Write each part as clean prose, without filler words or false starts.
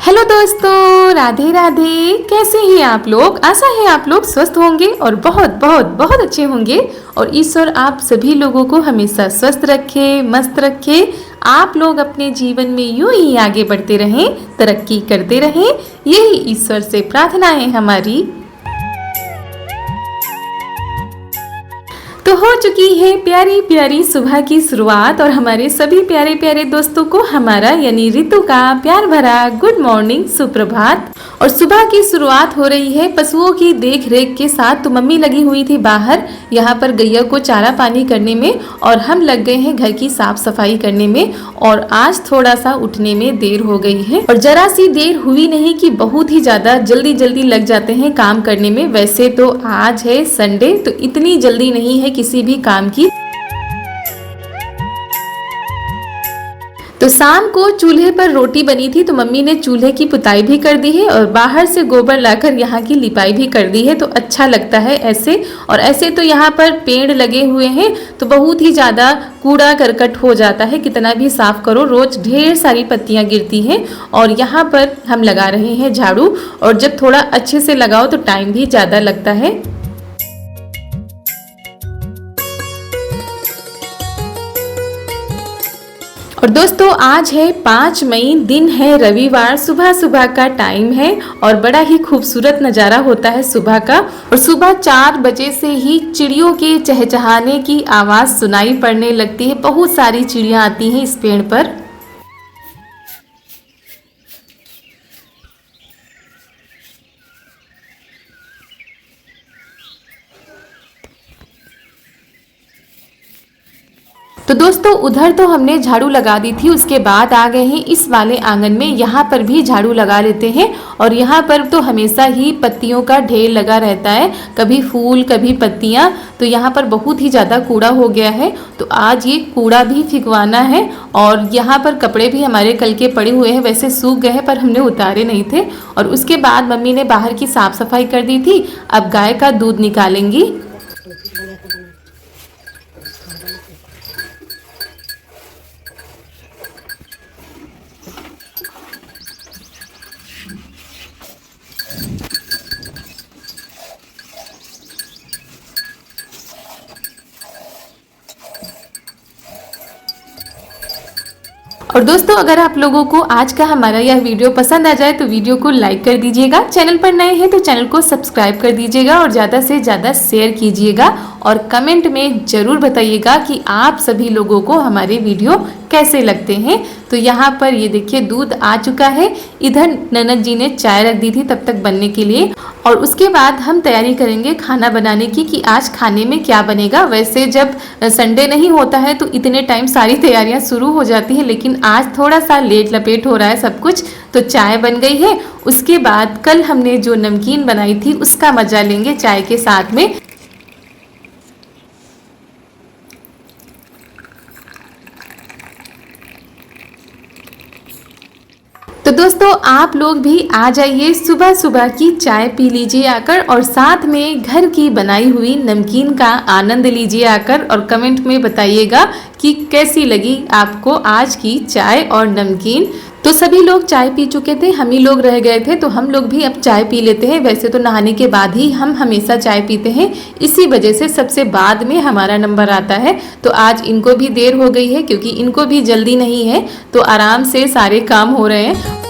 Hello दोस्तों, राधे राधे। कैसे हैं आप लोग? आशा है आप लोग स्वस्थ होंगे और बहुत बहुत बहुत अच्छे होंगे। और ईश्वर आप सभी लोगों को हमेशा स्वस्थ रखे, मस्त रखे। आप लोग अपने जीवन में यूं ही आगे बढ़ते रहें, तरक्की करते रहें, यही ईश्वर से प्रार्थना है हमारी। तो हो चुकी है प्यारी प्यारी सुबह की शुरुआत और हमारे सभी प्यारे प्यारे दोस्तों को हमारा यानी ऋतु का प्यार भरा गुड मॉर्निंग, सुप्रभात। और सुबह की शुरुआत हो रही है पशुओं की देख रेख के साथ। तो मम्मी लगी हुई थी बाहर यहाँ पर गैया को चारा पानी करने में और हम लग गए हैं घर की साफ सफाई करने में। और आज थोड़ा सा उठने में देर हो गई है और जरा सी देर हुई नहीं कि बहुत ही ज्यादा जल्दी जल्दी लग जाते हैं काम करने में। वैसे तो आज है संडे, तो इतनी जल्दी नहीं है किसी भी काम की। तो शाम को चूल्हे पर रोटी बनी थी तो मम्मी ने चूल्हे की पुताई भी कर दी है और बाहर से गोबर लाकर यहाँ की लिपाई भी कर दी है। तो अच्छा लगता है ऐसे। और ऐसे तो यहाँ पर पेड़ लगे हुए हैं तो बहुत ही ज़्यादा कूड़ा करकट हो जाता है, कितना भी साफ करो रोज ढेर सारी पत्तियाँ गिरती हैं। और यहाँ पर हम लगा रहे हैं झाड़ू, और जब थोड़ा अच्छे से लगाओ तो टाइम भी ज़्यादा लगता है। और दोस्तों आज है 5 मई, दिन है रविवार, सुबह सुबह का टाइम है और बड़ा ही खूबसूरत नज़ारा होता है सुबह का। और सुबह 4 बजे से ही चिड़ियों के चहचहाने की आवाज़ सुनाई पड़ने लगती है। बहुत सारी चिड़ियाँ आती हैं इस पेड़ पर। तो दोस्तों उधर तो हमने झाड़ू लगा दी थी, उसके बाद आ गए हैं इस वाले आंगन में। यहाँ पर भी झाड़ू लगा लेते हैं। और यहाँ पर तो हमेशा ही पत्तियों का ढेर लगा रहता है, कभी फूल कभी पत्तियाँ। तो यहाँ पर बहुत ही ज़्यादा कूड़ा हो गया है, तो आज ये कूड़ा भी फिकवाना है। और यहाँ पर कपड़े भी हमारे कल के पड़े हुए हैं, वैसे सूख गए हैं पर हमने उतारे नहीं थे। और उसके बाद मम्मी ने बाहर की साफ़ सफाई कर दी थी। अब गाय का दूध निकालेंगी। और दोस्तों अगर आप लोगों को आज का हमारा यह वीडियो पसंद आ जाए तो वीडियो को लाइक कर दीजिएगा, चैनल पर नए हैं तो चैनल को सब्सक्राइब कर दीजिएगा और ज़्यादा से ज़्यादा शेयर कीजिएगा। और कमेंट में ज़रूर बताइएगा कि आप सभी लोगों को हमारे वीडियो कैसे लगते हैं। तो यहाँ पर ये देखिए दूध आ चुका है। इधर ननद जी ने चाय रख दी थी तब तक बनने के लिए। और उसके बाद हम तैयारी करेंगे खाना बनाने की कि आज खाने में क्या बनेगा। वैसे जब संडे नहीं होता है तो इतने टाइम सारी तैयारियां शुरू हो जाती हैं, लेकिन आज थोड़ा सा लेट लपेट हो रहा है सब कुछ। तो चाय बन गई है। उसके बाद कल हमने जो नमकीन बनाई थी उसका मजा लेंगे चाय के साथ में। तो दोस्तों आप लोग भी आ जाइए, सुबह सुबह की चाय पी लीजिए आकर और साथ में घर की बनाई हुई नमकीन का आनंद लीजिए आकर। और कमेंट में बताइएगा कि कैसी लगी आपको आज की चाय और नमकीन। तो सभी लोग चाय पी चुके थे, हम ही लोग रह गए थे, तो हम लोग भी अब चाय पी लेते हैं। वैसे तो नहाने के बाद ही हम हमेशा चाय पीते हैं, इसी वजह से सबसे बाद में हमारा नंबर आता है। तो आज इनको भी देर हो गई है क्योंकि इनको भी जल्दी नहीं है, तो आराम से सारे काम हो रहे हैं।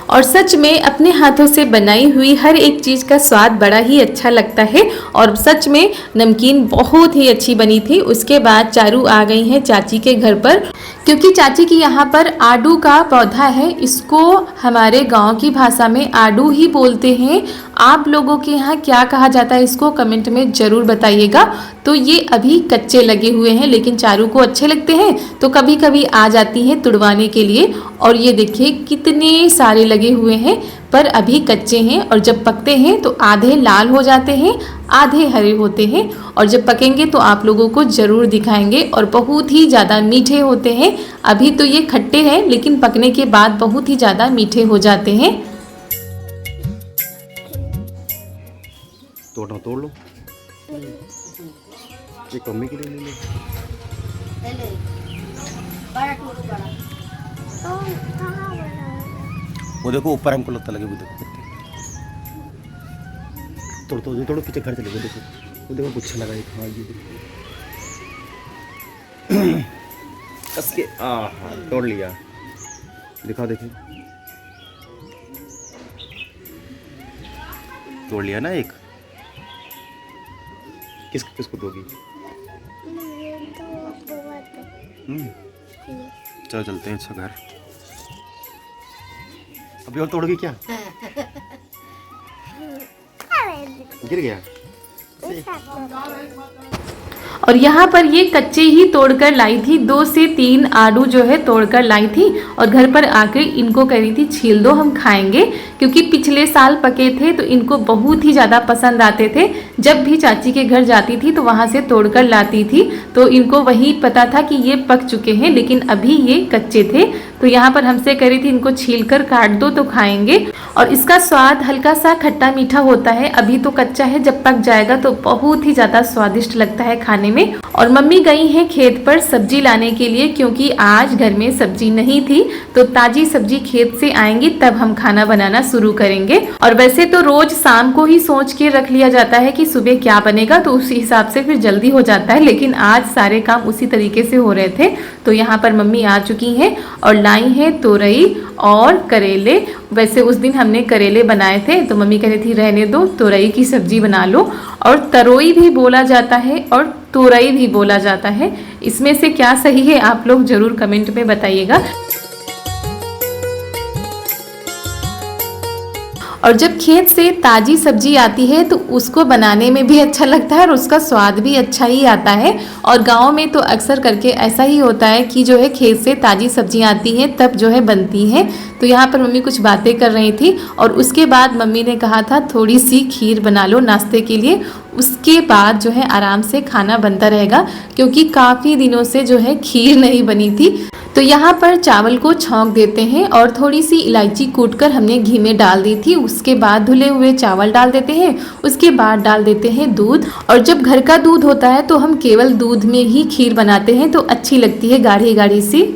और सच में अपने हाथों से बनाई हुई हर एक चीज़ का स्वाद बड़ा ही अच्छा लगता है। और सच में नमकीन बहुत ही अच्छी बनी थी। उसके बाद चारू आ गई हैं चाची के घर पर, क्योंकि चाची की यहाँ पर आडू का पौधा है। इसको हमारे गांव की भाषा में आडू ही बोलते हैं। आप लोगों के यहाँ क्या कहा जाता है इसको कमेंट में ज़रूर बताइएगा। तो ये अभी कच्चे लगे हुए हैं, लेकिन चारू को अच्छे लगते हैं तो कभी कभी आ जाती हैं तुड़वाने के लिए। और ये देखिए कितने सारे लगे हुए हैं, पर अभी कच्चे हैं। और जब पकते हैं तो आधे लाल हो जाते हैं, आधे हरे होते हैं। और जब पकेंगे तो आप लोगों को ज़रूर दिखाएंगे। और बहुत ही ज़्यादा मीठे होते हैं। अभी तो ये खट्टे हैं, लेकिन पकने के बाद बहुत ही ज़्यादा मीठे हो जाते हैं। तोड़ लो, ये कम्मी के लिए ले लो। तो कहाँ बना? वो देखो ऊपर हमको लगता लगे, वो देखो पत्ते। तोड़ तोड़ तोड़ो, पीछे घर चले गए। देखो वो देखो गुच्छा लगा एक। हाँ ये कस के हाँ तोड़ लिया। दिखाओ देखिए, तोड़ लिया ना एक। किसको दोगी? ये तो बहुत है। चलो चलते हैं। अच्छा घर अभी और तोड़ोगी क्या? गिर गया। और यहाँ पर ये कच्चे ही तोड़कर लाई थी, 2 से 3 आड़ू जो है तोड़कर लाई थी और घर पर आकर इनको कह रही थी छील दो, हम खाएंगे, क्योंकि पिछले साल पके थे तो इनको बहुत ही ज़्यादा पसंद आते थे। जब भी चाची के घर जाती थी तो वहाँ से तोड़कर लाती थी, तो इनको वही पता था कि ये पक चुके हैं, लेकिन अभी ये कच्चे थे। तो यहाँ पर हमसे कह रही थी इनको छील कर काट दो तो खाएंगे। और इसका स्वाद हल्का सा खट्टा मीठा होता है, अभी तो कच्चा है, जब पक जाएगा तो बहुत ही ज़्यादा स्वादिष्ट लगता है खाने में। और मम्मी गई हैं खेत पर सब्जी लाने के लिए, क्योंकि आज घर में सब्जी नहीं थी, तो ताजी सब्जी खेत से आएंगी तब हम खाना बनाना शुरू करेंगे। और वैसे तो रोज शाम को ही सोच के रख लिया जाता है कि सुबह क्या बनेगा, तो उस हिसाब से फिर जल्दी हो जाता है, लेकिन आज सारे काम उसी तरीके से हो रहे थे। तो यहाँ पर मम्मी आ चुकी हैं और लाई हैं तोरई और करेले। वैसे उस दिन हमने करेले बनाए थे तो मम्मी कह रही थी रहने दो, तोरई की सब्जी बना लो। और तरोई भी बोला जाता है और तोरई भी बोला जाता है, इसमें से क्या सही है आप लोग जरूर कमेंट में बताइएगा। और जब खेत से ताज़ी सब्जी आती है तो उसको बनाने में भी अच्छा लगता है और उसका स्वाद भी अच्छा ही आता है। और गांव में तो अक्सर करके ऐसा ही होता है कि जो है खेत से ताज़ी सब्जियां आती हैं तब जो है बनती हैं। तो यहाँ पर मम्मी कुछ बातें कर रही थी और उसके बाद मम्मी ने कहा था थोड़ी सी खीर बना लो नाश्ते के लिए, उसके बाद जो है आराम से खाना बनता रहेगा, क्योंकि काफ़ी दिनों से जो है खीर नहीं बनी थी। तो यहाँ पर चावल को छौंक देते हैं और थोड़ी सी इलायची कूटकर हमने घी में डाल दी थी, उसके बाद धुले हुए चावल डाल देते हैं, उसके बाद डाल देते हैं दूध। और जब घर का दूध होता है तो हम केवल दूध में ही खीर बनाते हैं, तो अच्छी लगती है गाढ़ी गाढ़ी सी।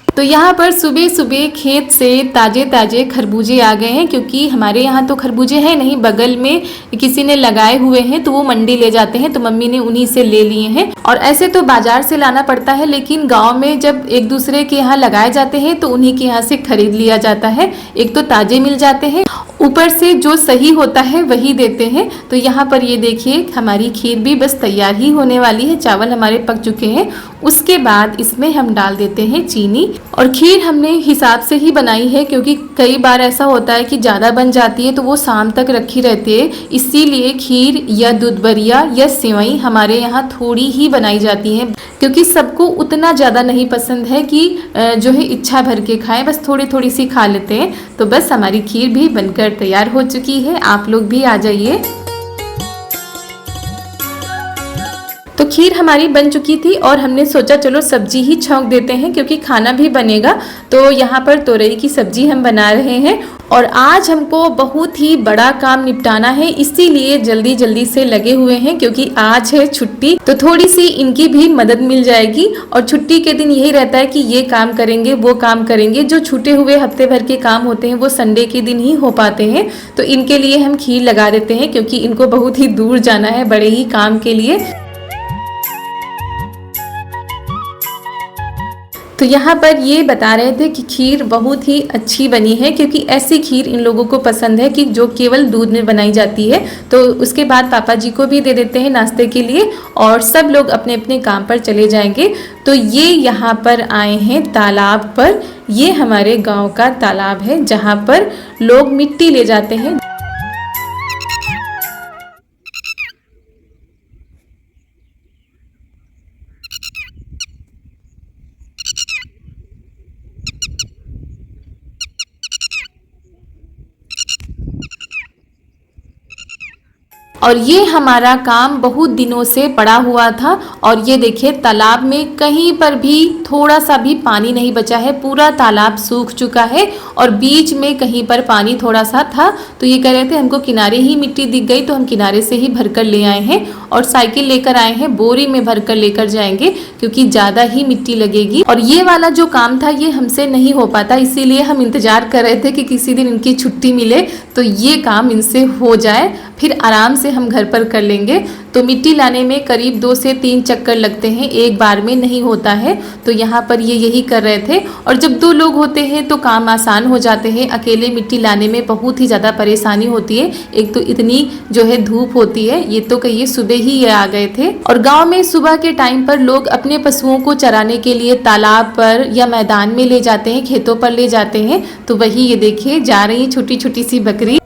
तो यहाँ पर सुबह सुबह खेत से ताज़े ताज़े खरबूजे आ गए हैं, क्योंकि हमारे यहाँ तो खरबूजे हैं नहीं, बगल में किसी ने लगाए हुए हैं तो वो मंडी ले जाते हैं, तो मम्मी ने उन्हीं से ले लिए हैं। और ऐसे तो बाजार से लाना पड़ता है, लेकिन गांव में जब एक दूसरे के यहाँ लगाए जाते हैं तो उन्हीं के यहाँ से खरीद लिया जाता है। एक तो ताज़े मिल जाते हैं, ऊपर से जो सही होता है वही देते हैं। तो यहाँ पर ये देखिए हमारी खीर भी बस तैयार ही होने वाली है, चावल हमारे पक चुके हैं। उसके बाद इसमें हम डाल देते हैं चीनी। और खीर हमने हिसाब से ही बनाई है, क्योंकि कई बार ऐसा होता है कि ज़्यादा बन जाती है तो वो शाम तक रखी रहती है, इसीलिए खीर या दूधबरिया या सेवई हमारे यहाँ थोड़ी ही बनाई जाती है, क्योंकि सबको उतना ज़्यादा नहीं पसंद है कि जो है इच्छा भर के खाएं, बस थोड़ी थोड़ी सी खा लेते हैं। तो बस हमारी खीर भी बनकर तैयार हो चुकी है, आप लोग भी आ जाइए। तो खीर हमारी बन चुकी थी और हमने सोचा चलो सब्जी ही छौंक देते हैं, क्योंकि खाना भी बनेगा। तो यहाँ पर तोरई की सब्जी हम बना रहे हैं और आज हमको बहुत ही बड़ा काम निपटाना है, इसीलिए जल्दी जल्दी से लगे हुए हैं, क्योंकि आज है छुट्टी, तो थोड़ी सी इनकी भी मदद मिल जाएगी। और छुट्टी के दिन यही रहता है कि ये काम करेंगे वो काम करेंगे, जो छूटे हुए हफ्ते भर के काम होते हैं वो संडे के दिन ही हो पाते हैं। तो इनके लिए हम खीर लगा देते हैं, क्योंकि इनको बहुत ही दूर जाना है बड़े ही काम के लिए। तो यहाँ पर ये बता रहे थे कि खीर बहुत ही अच्छी बनी है, क्योंकि ऐसी खीर इन लोगों को पसंद है कि जो केवल दूध में बनाई जाती है। तो उसके बाद पापा जी को भी दे देते हैं नाश्ते के लिए और सब लोग अपने अपने काम पर चले जाएंगे। तो ये यहाँ पर आए हैं तालाब पर, ये हमारे गांव का तालाब है जहाँ पर लोग मिट्टी ले जाते हैं। और ये हमारा काम बहुत दिनों से पड़ा हुआ था और ये देखिए तालाब में कहीं पर भी थोड़ा सा भी पानी नहीं बचा है, पूरा तालाब सूख चुका है और बीच में कहीं पर पानी थोड़ा सा था। तो ये कह रहे थे हमको किनारे ही मिट्टी दिख गई तो हम किनारे से ही भरकर ले आए हैं और साइकिल लेकर आए हैं, बोरी में भरकर लेकर जाएंगे क्योंकि ज़्यादा ही मिट्टी लगेगी। और ये वाला जो काम था ये हमसे नहीं हो पाता, इसीलिए हम इंतज़ार कर रहे थे कि किसी दिन इनकी छुट्टी मिले तो ये काम इनसे हो जाए, फिर आराम से हम घर पर कर लेंगे। तो मिट्टी लाने में करीब 2 से 3 चक्कर लगते हैं, एक बार में नहीं होता है। तो यहाँ पर ये यही कर रहे थे और जब 2 लोग होते हैं तो काम आसान हो जाते हैं। अकेले मिट्टी लाने में बहुत ही ज़्यादा परेशानी होती है, एक तो इतनी जो है धूप होती है। ये तो कहिए सुबह ही ये आ गए थे। और गाँव में सुबह के टाइम पर लोग अपने पशुओं को चराने के लिए तालाब पर या मैदान में ले जाते हैं, खेतों पर ले जाते हैं। तो वही ये देखिए जा रही है छोटी छोटी सी बकरी।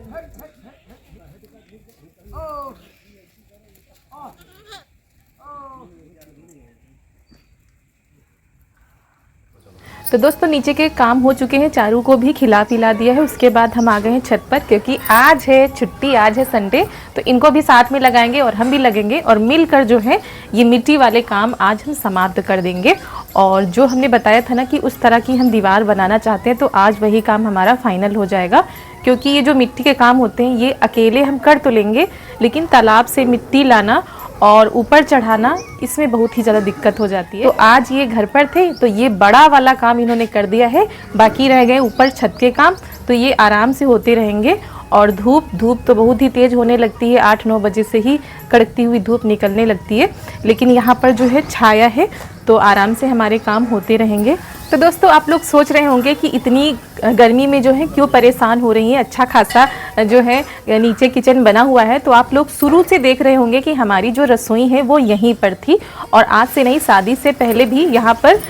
तो दोस्तों नीचे के काम हो चुके हैं, चारू को भी खिला पिला दिया है। उसके बाद हम आ गए हैं छत पर क्योंकि आज है छुट्टी, आज है संडे, तो इनको भी साथ में लगाएंगे और हम भी लगेंगे और मिलकर जो है ये मिट्टी वाले काम आज हम समाप्त कर देंगे। और जो हमने बताया था ना कि उस तरह की हम दीवार बनाना चाहते हैं तो आज वही काम हमारा फाइनल हो जाएगा। क्योंकि ये जो मिट्टी के काम होते हैं ये अकेले हम कर तो लेंगे, लेकिन तालाब से मिट्टी लाना और ऊपर चढ़ाना इसमें बहुत ही ज़्यादा दिक्कत हो जाती है। तो आज ये घर पर थे तो ये बड़ा वाला काम इन्होंने कर दिया है, बाकी रह गए ऊपर छत के काम, तो ये आराम से होते रहेंगे। और धूप तो बहुत ही तेज़ होने लगती है, 8-9 बजे से ही कड़कती हुई धूप निकलने लगती है, लेकिन यहाँ पर जो है छाया है तो आराम से हमारे काम होते रहेंगे। तो दोस्तों आप लोग सोच रहे होंगे कि इतनी गर्मी में जो है क्यों परेशान हो रही हैं, अच्छा खासा जो है नीचे किचन बना हुआ है। तो आप लोग शुरू से देख रहे होंगे कि हमारी जो रसोई है वो यहीं पर थी और आज से नहीं, शादी से पहले भी यहाँ पर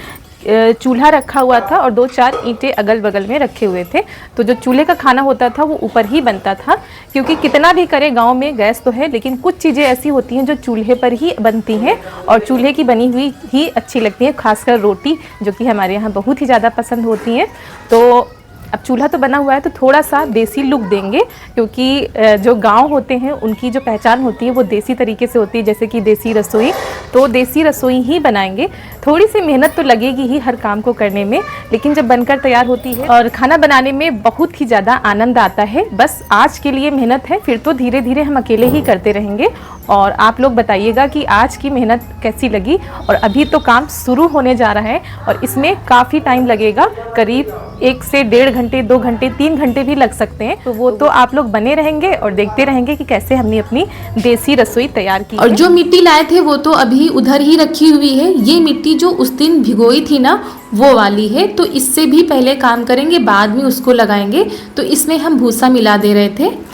चूल्हा रखा हुआ था और 2-4 ईंटें अगल बगल में रखे हुए थे। तो जो चूल्हे का खाना होता था वो ऊपर ही बनता था, क्योंकि कितना भी करे गांव में गैस तो है, लेकिन कुछ चीज़ें ऐसी होती हैं जो चूल्हे पर ही बनती हैं और चूल्हे की बनी हुई ही अच्छी लगती है, खासकर रोटी जो कि हमारे यहाँ बहुत ही ज़्यादा पसंद होती हैं। तो अब चूल्हा तो बना हुआ है तो थोड़ा सा देसी लुक देंगे, क्योंकि जो गांव होते हैं उनकी जो पहचान होती है वो देसी तरीके से होती है, जैसे कि देसी रसोई। तो देसी रसोई ही बनाएंगे। थोड़ी सी मेहनत तो लगेगी ही हर काम को करने में, लेकिन जब बनकर तैयार होती है और खाना बनाने में बहुत ही ज़्यादा आनंद आता है। बस आज के लिए मेहनत है, फिर तो धीरे धीरे हम अकेले ही करते रहेंगे। और आप लोग बताइएगा कि आज की मेहनत कैसी लगी। और अभी तो काम शुरू होने जा रहा है और इसमें काफ़ी टाइम लगेगा, करीब 1 से 1.5 घंटे, 2 घंटे, 3 घंटे भी लग सकते हैं। तो वो तो आप लोग बने रहेंगे और देखते रहेंगे कि कैसे हमने अपनी देसी रसोई तैयार की। और जो मिट्टी लाए थे वो तो अभी उधर ही रखी हुई है। ये मिट्टी जो उस दिन भिगोई थी ना वो वाली है, तो इससे भी पहले काम करेंगे, बाद में उसको लगाएंगे। तो इसमें हम भूसा मिला दे रहे थे।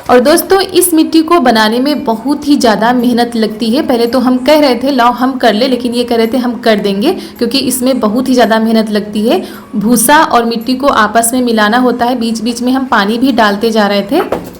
और दोस्तों इस मिट्टी को बनाने में बहुत ही ज़्यादा मेहनत लगती है। पहले तो हम कह रहे थे लाओ हम कर ले, लेकिन ये कह रहे थे हम कर देंगे, क्योंकि इसमें बहुत ही ज़्यादा मेहनत लगती है। भूसा और मिट्टी को आपस में मिलाना होता है, बीच बीच में हम पानी भी डालते जा रहे थे।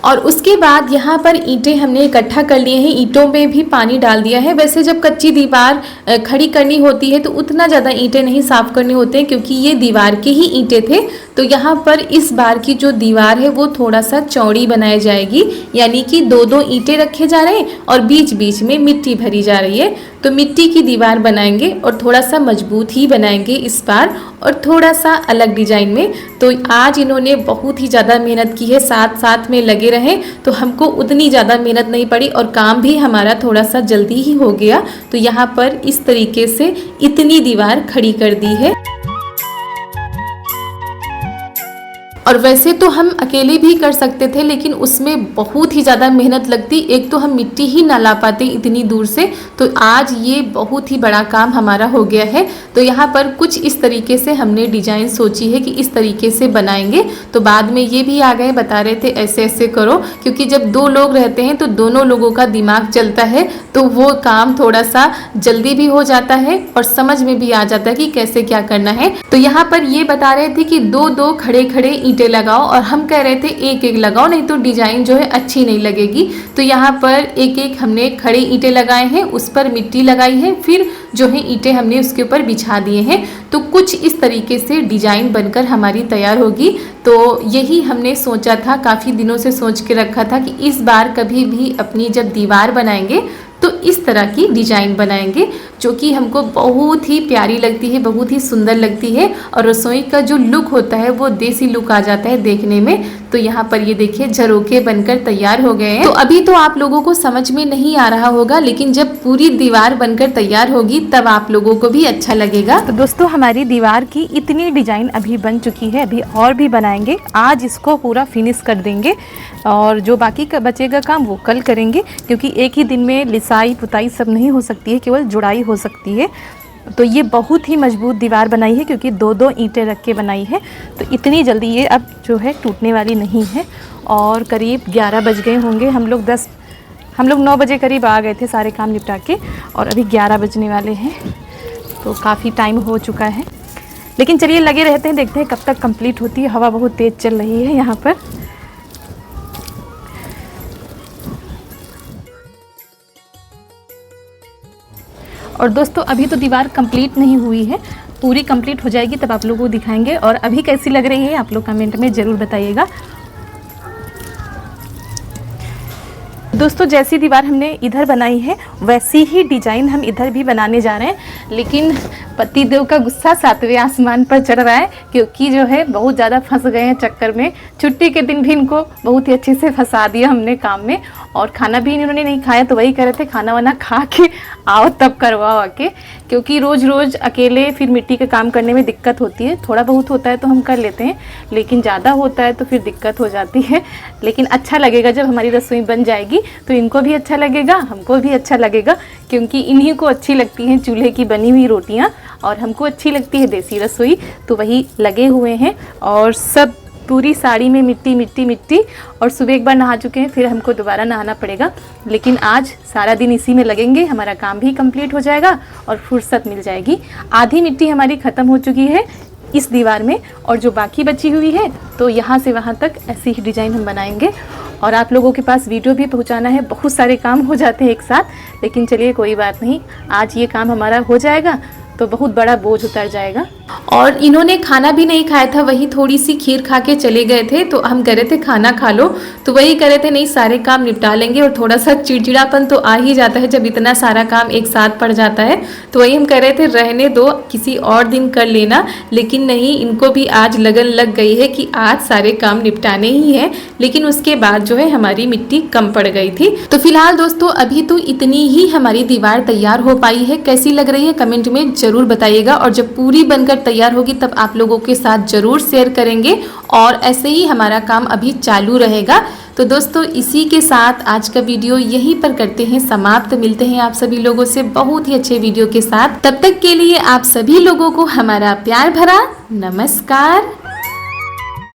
और उसके बाद यहाँ पर ईंटें हमने इकट्ठा कर लिए हैं, ईंटों में भी पानी डाल दिया है। वैसे जब कच्ची दीवार खड़ी करनी होती है तो उतना ज़्यादा ईंटें नहीं साफ़ करने होते हैं, क्योंकि ये दीवार के ही ईंटें थे। तो यहाँ पर इस बार की जो दीवार है वो थोड़ा सा चौड़ी बनाई जाएगी, यानी कि 2-2 ईंटें रखे जा रहे हैं और बीच बीच में मिट्टी भरी जा रही है। तो मिट्टी की दीवार बनाएंगे और थोड़ा सा मजबूत ही बनाएंगे इस बार, और थोड़ा सा अलग डिजाइन में। तो आज इन्होंने बहुत ही ज़्यादा मेहनत की है, साथ साथ में लगे रहे, तो हमको उतनी ज़्यादा मेहनत नहीं पड़ी और काम भी हमारा थोड़ा सा जल्दी ही हो गया। तो यहाँ पर इस तरीके से इतनी दीवार खड़ी कर दी है। और वैसे तो हम अकेले भी भी कर सकते थे, लेकिन उसमें बहुत ही ज़्यादा मेहनत लगती। एक तो हम मिट्टी ही ना ला पाते इतनी दूर से, तो आज ये बहुत ही बड़ा काम हमारा हो गया है। तो यहाँ पर कुछ इस तरीके से हमने डिजाइन सोची है कि इस तरीके से बनाएंगे। तो बाद में ये भी आ गए, बता रहे थे ऐसे ऐसे करो, क्योंकि जब 2 लोग रहते हैं तो दोनों लोगों का दिमाग चलता है, तो वो काम थोड़ा सा जल्दी भी हो जाता है और समझ में भी आ जाता है कि कैसे क्या करना है। तो यहाँ पर ये बता रहे थे कि 2-2 खड़े खड़े ईंटें लगाओ, और हम कह रहे थे एक एक लगाओ, नहीं तो डिजाइन जो है अच्छी नहीं लगेगी। तो यहाँ पर एक एक हमने खड़े ईंटें लगाए हैं, उस पर मिट्टी लगाई है, फिर जो है ईंटें हमने उसके ऊपर बिछा दिए हैं। तो कुछ इस तरीके से डिजाइन बनकर हमारी तैयार होगी। तो यही हमने सोचा था, काफ़ी दिनों से सोच के रखा था कि इस बार कभी भी अपनी जब दीवार बनाएंगे तो इस तरह की डिजाइन बनाएंगे, जो कि हमको बहुत ही प्यारी लगती है, बहुत ही सुंदर लगती है, और रसोई का जो लुक होता है वो देसी लुक आ जाता है देखने में। तो यहाँ पर ये देखिए झरोखे बनकर तैयार हो गए हैं। तो अभी तो आप लोगों को समझ में नहीं आ रहा होगा, लेकिन जब पूरी दीवार बनकर तैयार होगी तब आप लोगों को भी अच्छा लगेगा। तो दोस्तों हमारी दीवार की इतनी डिजाइन अभी बन चुकी है, अभी और भी बनाएंगे। आज इसको पूरा फिनिश कर देंगे, और जो बाकी का बचेगा काम वो कल करेंगे, क्योंकि एक ही दिन में लिसाई पुताई सब नहीं हो सकती है, केवल जुड़ाई हो सकती है। तो ये बहुत ही मजबूत दीवार बनाई है, क्योंकि 2-2 ईंटें रख के बनाई है, तो इतनी जल्दी ये अब जो है टूटने वाली नहीं है। और करीब 11 बज गए होंगे, हम लोग 9 बजे करीब आ गए थे सारे काम निपटा के, और अभी 11 बजने वाले हैं, तो काफ़ी टाइम हो चुका है। लेकिन चलिए लगे रहते हैं, देखते हैं कब तक कंप्लीट होती है। हवा बहुत तेज़ चल रही है यहाँ पर। और दोस्तों अभी तो दीवार कंप्लीट नहीं हुई है, पूरी कंप्लीट हो जाएगी तब आप लोगों को दिखाएंगे। और अभी कैसी लग रही है आप लोग कमेंट में ज़रूर बताइएगा। दोस्तों जैसी दीवार हमने इधर बनाई है वैसी ही डिजाइन हम इधर भी बनाने जा रहे हैं, लेकिन पतिदेव का गुस्सा 7वें आसमान पर चढ़ रहा है, क्योंकि जो है बहुत ज़्यादा फंस गए हैं चक्कर में। छुट्टी के दिन भी इनको बहुत ही अच्छे से फंसा दिया हमने काम में, और खाना भी इन्होंने नहीं खाया, तो वही कह रहे थे खाना वाना खा के आओ तब करवाओ आके, क्योंकि रोज़ रोज़ अकेले फिर मिट्टी का काम करने में दिक्कत होती है। थोड़ा बहुत होता है तो हम कर लेते हैं, लेकिन ज़्यादा होता है तो फिर दिक्कत हो जाती है। लेकिन अच्छा लगेगा जब हमारी रसोई बन जाएगी, तो इनको भी अच्छा लगेगा, हमको भी अच्छा लगेगा, क्योंकि इन्हीं को अच्छी लगती हैं चूल्हे की बनी हुई रोटियां, और हमको अच्छी लगती है देसी रसोई। तो वही लगे हुए हैं, और सब पूरी साड़ी में मिट्टी मिट्टी मिट्टी। और सुबह एक बार नहा चुके हैं, फिर हमको दोबारा नहाना पड़ेगा, लेकिन आज सारा दिन इसी में लगेंगे, हमारा काम भी कंप्लीट हो जाएगा और फुर्सत मिल जाएगी। आधी मिट्टी हमारी ख़त्म हो चुकी है इस दीवार में, और जो बाकी बची हुई है तो यहाँ से वहाँ तक ऐसी ही डिज़ाइन हम बनाएंगे। और आप लोगों के पास वीडियो भी पहुँचाना है, बहुत सारे काम हो जाते हैं एक साथ, लेकिन चलिए कोई बात नहीं, आज ये काम हमारा हो जाएगा तो बहुत बड़ा बोझ उतर जाएगा। और इन्होंने खाना भी नहीं खाया था, वही थोड़ी सी खीर खा के चले गए थे। तो हम कह रहे थे खाना खा लो, तो वही कह रहे थे नहीं सारे काम निपटा लेंगे। और थोड़ा सा चिड़चिड़ापन तो आ ही जाता है जब इतना सारा काम एक साथ पड़ जाता है। तो वही हम कह रहे थे रहने दो, किसी और दिन कर लेना, लेकिन नहीं, इनको भी आज लगन लग गई है कि आज सारे काम निपटाने ही है। लेकिन उसके बाद जो है हमारी मिट्टी कम पड़ गई थी। तो फिलहाल दोस्तों अभी तो इतनी ही हमारी दीवार तैयार हो पाई है। कैसी लग रही है कमेंट में जरूर बताइएगा, और जब पूरी बनकर तैयार होगी तब आप लोगों के साथ जरूर शेयर करेंगे। और ऐसे ही हमारा काम अभी चालू रहेगा। तो दोस्तों इसी के साथ आज का वीडियो यहीं पर करते हैं समाप्त। मिलते हैं आप सभी लोगों से बहुत ही अच्छे वीडियो के साथ। तब तक के लिए आप सभी लोगों को हमारा प्यार भरा नमस्कार।